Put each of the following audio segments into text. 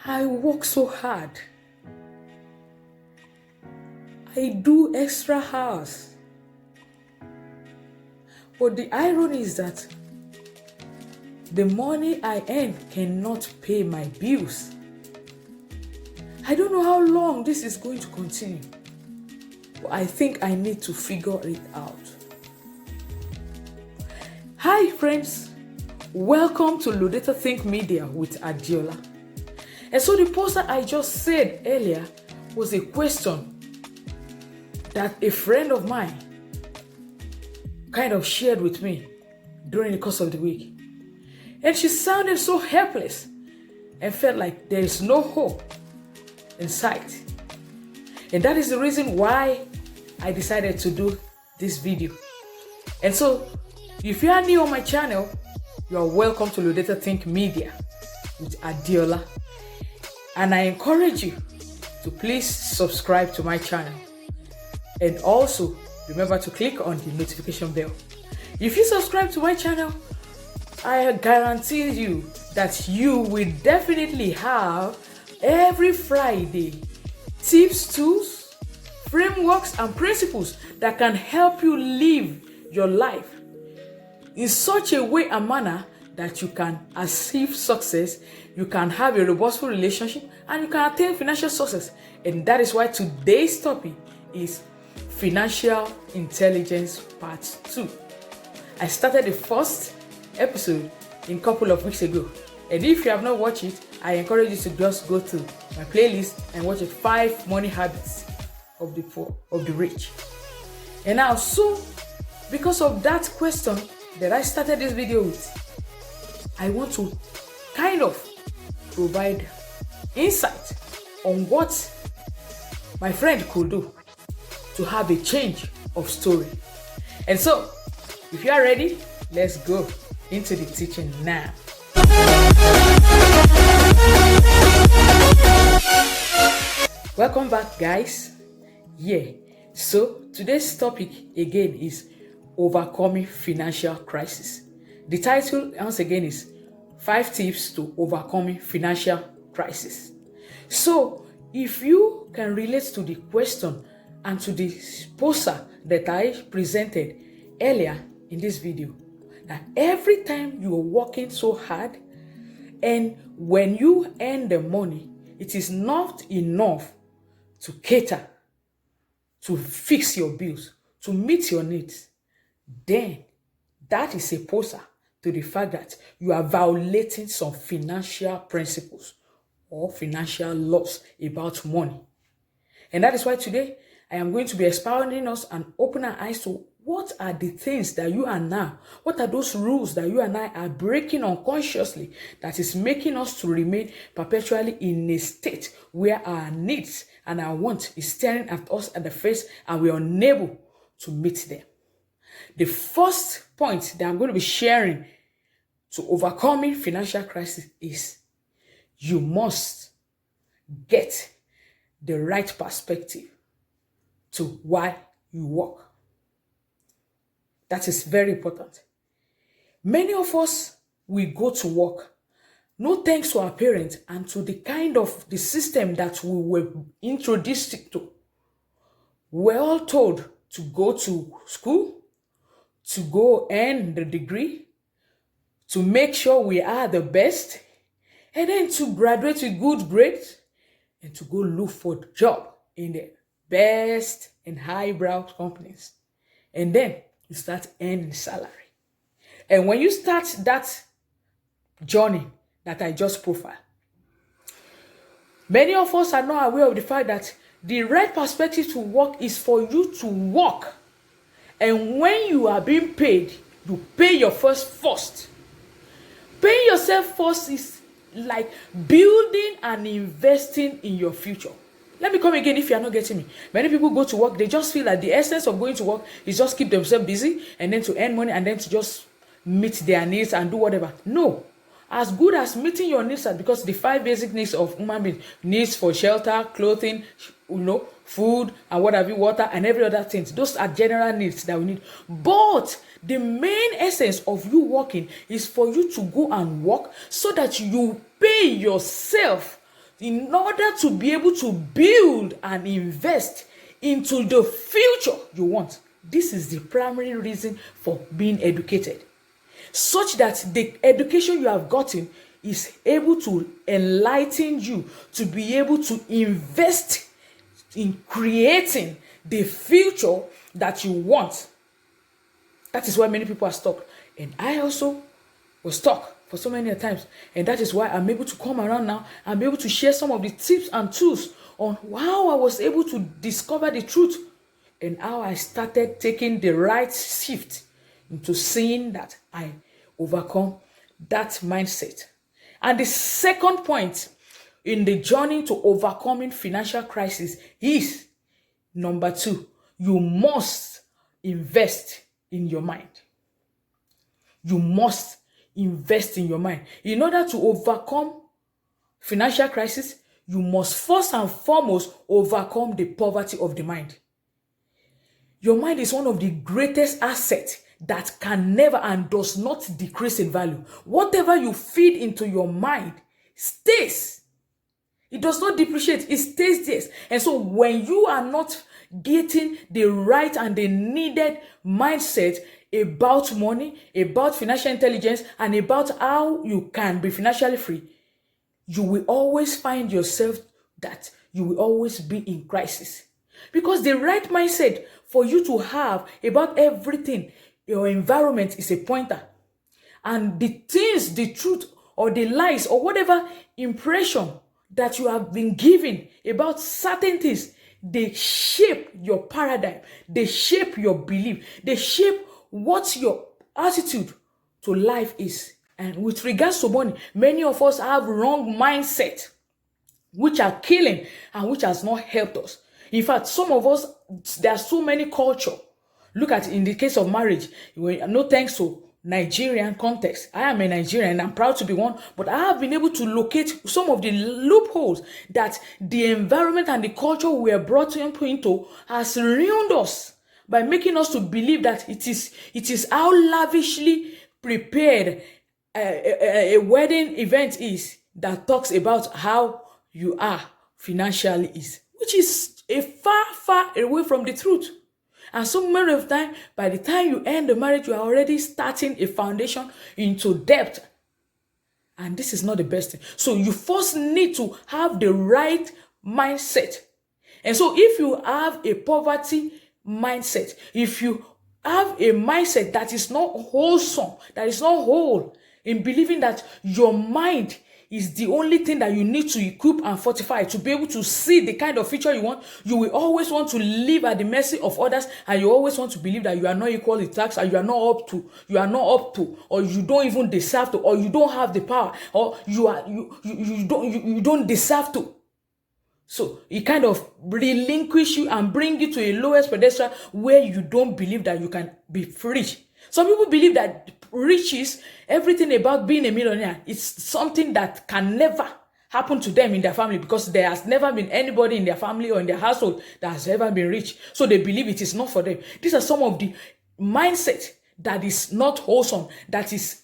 I work so hard. I do extra hours. But the irony is that the money I earn cannot pay my bills. I don't know how long this is going to continue, but I think I need to figure it out. Hi friends, welcome to LODETA Think Media with Adeola. And so the poster I just said earlier was a question that a friend of mine kind of shared with me during the course of the week. And she sounded so helpless and felt like there is no hope in sight. And that is the reason why I decided to do this video. And so, if you are new on my channel, you are welcome to LODETA Think Media with Adeola. And I encourage you to please subscribe to my channel. And also, remember to click on the notification bell. If you subscribe to my channel, I guarantee you that you will definitely have every Friday tips, tools, frameworks, and principles that can help you live your life in such a way and manner that you can achieve success, you can have a robust relationship, and you can attain financial success. And that is why today's topic is Financial Intelligence Part 2. I started the first episode a couple of weeks ago. And if you have not watched it, I encourage you to just go to my playlist and watch it, 5 Money Habits of the Poor, of the Rich. And now, so because of that question that I started this video with, I want to kind of provide insight on what my friend could do to have a change of story. And so, if you are ready, let's go into the teaching now. Welcome back, guys. So today's topic again is overcoming financial crisis. The title once again is 5 tips to overcoming financial crisis. So if you can relate to the question and to the poster that I presented earlier in this video, that every time you are working so hard and when you earn the money, it is not enough to cater, to fix your bills, to meet your needs, then that is a poster to the fact that you are violating some financial principles or financial laws about money. And that is why today I am going to be expounding us and open our eyes to what are the things that you are now, what are those rules that you and I are breaking unconsciously that is making us to remain perpetually in a state where our needs and our wants is staring at us at the face and we are unable to meet them. The first point that I'm going to be sharing to overcoming financial crisis is you must get the right perspective to why you work. That is very important. Many of us, we go to work, no thanks to our parents and to the kind of the system that we were introduced to. We're all told to go to school, to go earn the degree, to make sure we are the best, and then to graduate with good grades, and to go look for a job in the best and highbrow companies. And then you start earning salary. And when you start that journey that I just profiled, many of us are not aware of the fact that the right perspective to work is for you to work. And when you are being paid, you pay your first. Paying yourself first is like building and investing in your future. Let me come again if you are not getting me. Many people go to work, they just feel like the essence of going to work is just keep themselves busy and then to earn money and then to just meet their needs and do whatever. No. As good as meeting your needs are, because the 5 basic needs of human beings, needs for shelter, clothing, food, and what have you, water, and every other thing. Those are general needs that we need. But the main essence of you working is for you to go and work so that you pay yourself in order to be able to build and invest into the future you want. This is the primary reason for being educated, such that the education you have gotten is able to enlighten you to be able to invest in creating the future that you want. That is why many people are stuck. And I also was stuck for so many times. And that is why I'm able to come around now. I'm able to share some of the tips and tools on how I was able to discover the truth and how I started taking the right shift into seeing that I overcome that mindset. And the second point in the journey to overcoming financial crisis is number 2. You must invest in your mind. You must invest in your mind. In order to overcome financial crisis, you must first and foremost overcome the poverty of the mind. Your mind is one of the greatest assets that can never and does not decrease in value. Whatever you feed into your mind stays. It does not depreciate. It stays there. And so when you are not getting the right and the needed mindset about money, about financial intelligence, and about how you can be financially free, you will always find yourself that you will always be in crisis. Because the right mindset for you to have about everything, your environment is a pointer. And the things, the truth, or the lies, or whatever impression that you have been given about certain things, they shape your paradigm, they shape your belief, they shape what your attitude to life is. And with regards to money, many of us have wrong mindset, which are killing and which has not helped us. In fact, some of us, there are so many culture. Look at in the case of marriage, no thanks to Nigerian context. I am a Nigerian and I'm proud to be one, but I have been able to locate some of the loopholes that the environment and the culture we are brought into has ruined us by making us to believe that it is how lavishly prepared a wedding event is that talks about how you are financially is, which is a far away from the truth. And so many of the time, by the time you end the marriage, you are already starting a foundation into debt. And this is not the best thing. So you first need to have the right mindset. And so if you have a poverty mindset, if you have a mindset that is not wholesome, that is not whole, in believing that your mind is the only thing that you need to equip and fortify to be able to see the kind of future you want, you will always want to live at the mercy of others, and you always want to believe that you are not equally taxed, and you are not up to, or you don't even deserve to, or you don't have the power, or you don't deserve to. So it kind of relinquish you and bring you to a lowest pedestal where you don't believe that you can be rich. Some people believe that riches, everything about being a millionaire, it's something that can never happen to them in their family, because there has never been anybody in their family or in their household that has ever been rich. So they believe it is not for them. These are some of the mindset that is not wholesome, that is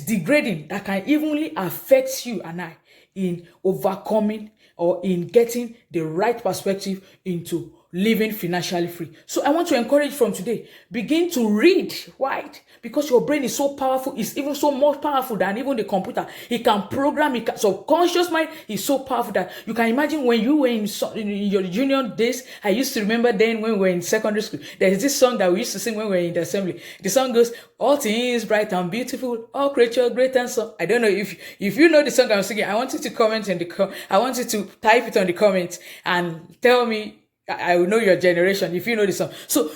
degrading, that can evenly affect you and I in overcoming or in getting the right perspective into living financially free. So I want to encourage from today, begin to read. Why? Because your brain is so powerful. It's even so more powerful than even the computer. It can program. Subconscious mind is so powerful that you can imagine when you were in your junior days. I used to remember then when we were in secondary school, there's this song that we used to sing when we were in the assembly. The song goes, all things bright and beautiful, all creature great and so. I don't know if you know the song I'm singing. I want you to comment in the I want you to type it on the comments and tell me. I will know your generation if you know the song. So,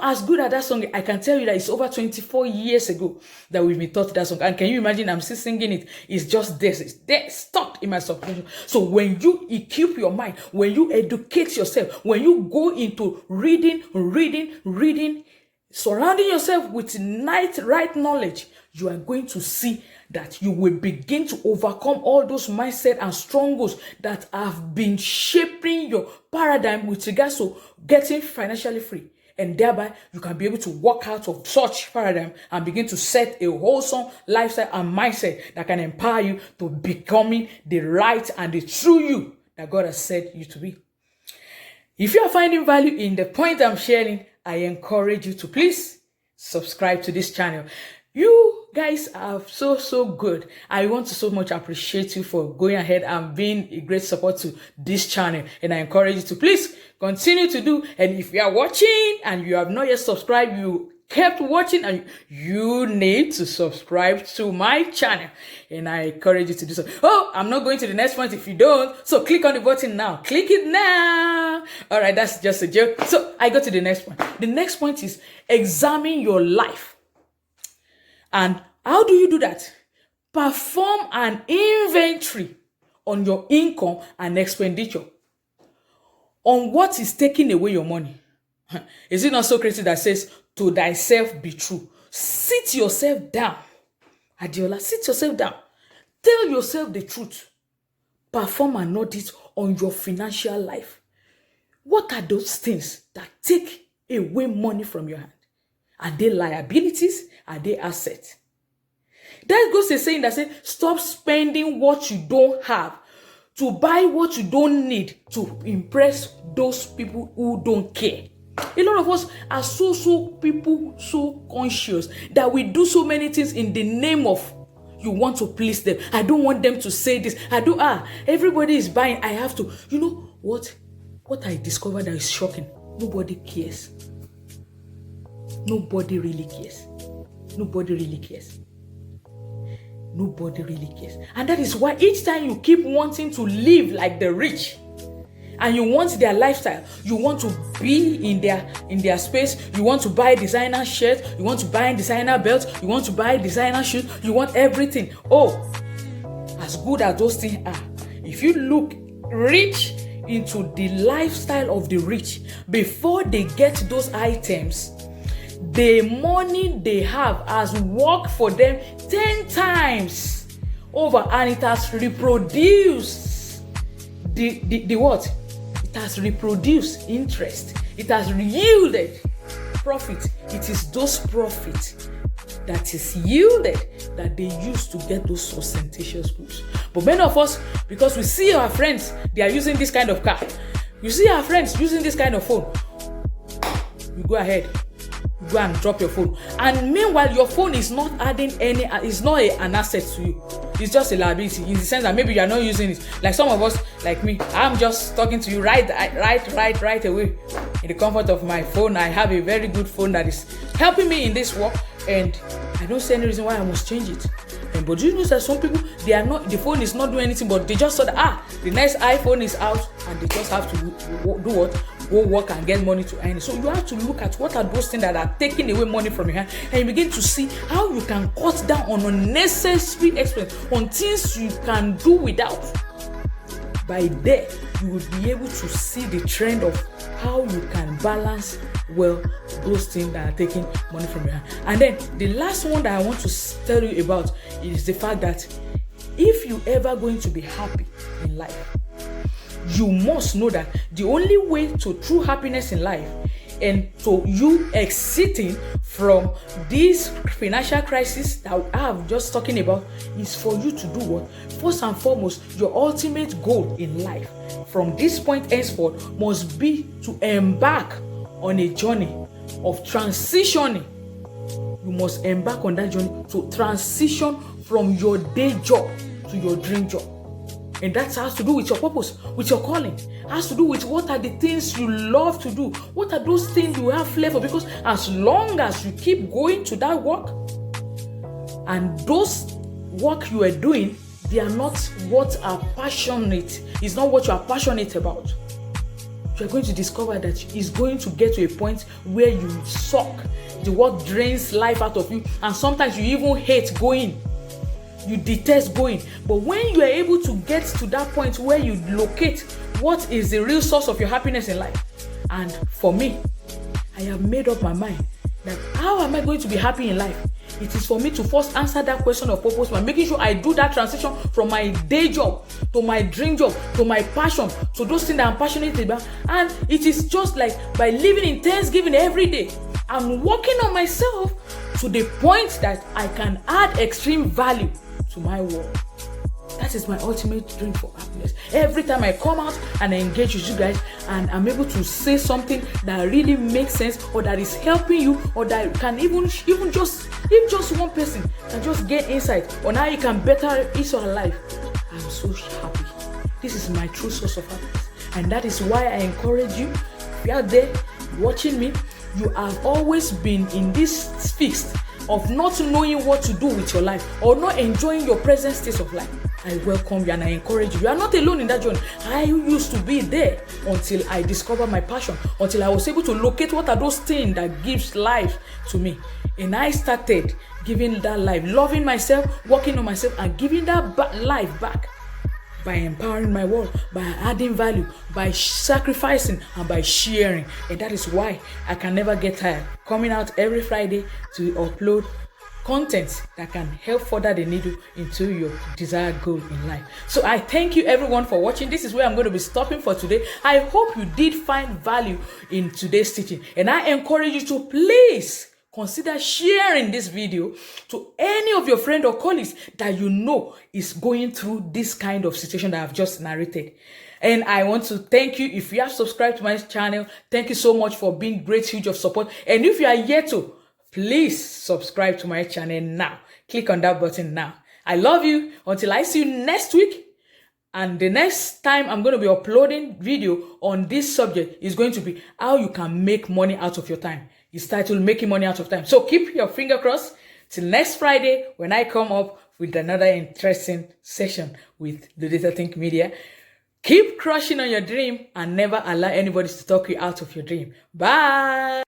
as good as that song, I can tell you that it's over 24 years ago that we've been taught that song. And can you imagine I'm still singing it? It's just there. It's there, stuck in my subconscious. So when you equip your mind, when you educate yourself, when you go into reading, surrounding yourself with right knowledge, you are going to see that you will begin to overcome all those mindset and strongholds that have been shaping your paradigm with regards to getting financially free. And thereby, you can be able to walk out of such paradigm and begin to set a wholesome lifestyle and mindset that can empower you to becoming the right and the true you that God has set you to be. If you are finding value in the point I'm sharing, I encourage you to please subscribe to this channel. You guys are so good. I want to so much appreciate you for going ahead and being a great support to this channel. And I encourage you to please continue to do. And if you are watching and you have not yet subscribed, you kept watching, and you need to subscribe to my channel, and I encourage you to do so. Oh, I'm not going to the next point if you don't, so click on the button now. Click it now. All right, that's just a joke. So I go to the next point. The next point is examine your life. And how do you do that? Perform an inventory on your income and expenditure, on what is taking away your money. Is it not Socrates that says, to thyself be true? Sit yourself down. Adeola, sit yourself down. Tell yourself the truth. Perform an audit on your financial life. What are those things that take away money from your hand? Are they liabilities? Are they assets? That goes to saying that stop spending what you don't have to buy what you don't need to impress those people who don't care. A lot of us are so conscious that we do so many things in the name of you want to please them. I don't want them to say this. Everybody is buying. I have to. You know what? What I discovered that is shocking. Nobody cares. Nobody really cares. Nobody really cares. Nobody really cares. And that is why each time you keep wanting to live like the rich, and you want their lifestyle, you want to be in their space, you want to buy designer shirts, you want to buy designer belts, you want to buy designer shoes, you want everything. Oh, as good as those things are, if you look rich into the lifestyle of the rich, before they get those items, the money they have has worked for them 10 times over, and it has reproduced the what? It has reproduced interest. It has yielded profit. It is those profits that is yielded that they use to get those ostentatious goods. But many of us, because we see our friends, they are using this kind of car. You see our friends using this kind of phone. You go ahead, you go and drop your phone. And meanwhile, your phone is not adding any, it's not an asset to you. It's just a liability in the sense that maybe you are not using it. Like some of us, like me, I'm just talking to you right away in the comfort of my phone. I have a very good phone that is helping me in this work, and I don't see any reason why I must change it. But do you know that some people, they are not, the phone is not doing anything, but they just saw that the next iPhone is out, and they just have to do what? Go work and get money to earn. So you have to look at what are those things that are taking away money from your hand, and you begin to see how you can cut down on unnecessary expense, on things you can do without. By there, you will be able to see the trend of how you can balance well those things that are taking money from your hand. And then the last one that I want to tell you about is the fact that if you ever going to be happy in life, you must know that the only way to true happiness in life and to you exiting from this financial crisis that I have just talking about is for you to do what? First and foremost, your ultimate goal in life from this point henceforth must be to embark on a journey of transitioning. You must embark on that journey to transition from your day job to your dream job. And that has to do with your purpose, with your calling. It has to do with what are the things you love to do. What are those things you have flavor? Because as long as you keep going to that work, and those work you are doing, they are not what are passionate. It's not what you are passionate about. You are going to discover that it's going to get to a point where you suck. The work drains life out of you, and sometimes you even hate going. You detest going. But when you are able to get to that point where you locate what is the real source of your happiness in life, and for me, I have made up my mind that how am I going to be happy in life? It is for me to first answer that question of purpose by making sure I do that transition from my day job to my dream job to my passion, to those things that I'm passionate about. And it is just like by living in Thanksgiving every day, I'm working on myself to the point that I can add extreme value to my world. That That is my ultimate dream for happiness. Every time I come out and I engage with you guys and I'm able to say something that really makes sense or that is helping you, or that can even just, if just one person can just get insight on how you can better his or her life, I'm so happy. This is my true source of happiness. And that is why I encourage you, if you are there watching me, you have always been in this fix of not knowing what to do with your life or not enjoying your present state of life. I welcome you and I encourage you. You are not alone in that journey. I used to be there until I discovered my passion, until I was able to locate what are those things that gives life to me. And I started giving that life, loving myself, working on myself, and giving that life back by empowering my world, by adding value, by sacrificing, and by sharing. And that is why I can never get tired coming out every Friday to upload content that can help further the needle into your desired goal in life. So I thank you everyone for watching. This is where I'm going to be stopping for today. I hope you did find value in today's teaching, and I encourage you to please consider sharing this video to any of your friends or colleagues that you know is going through this kind of situation that I've just narrated. And I want to thank you. If you have subscribed to my channel, thank you so much for being great, huge of support. And if you are yet to, please subscribe to my channel now. Click on that button now. I love you. Until I see you next week. And the next time I'm going to be uploading video on this subject is going to be how you can make money out of your time. It's titled Making Money Out of Time. So keep your finger crossed till next Friday when I come up with another interesting session with LODETA Think Media. Keep crushing on your dream and never allow anybody to talk you out of your dream. Bye.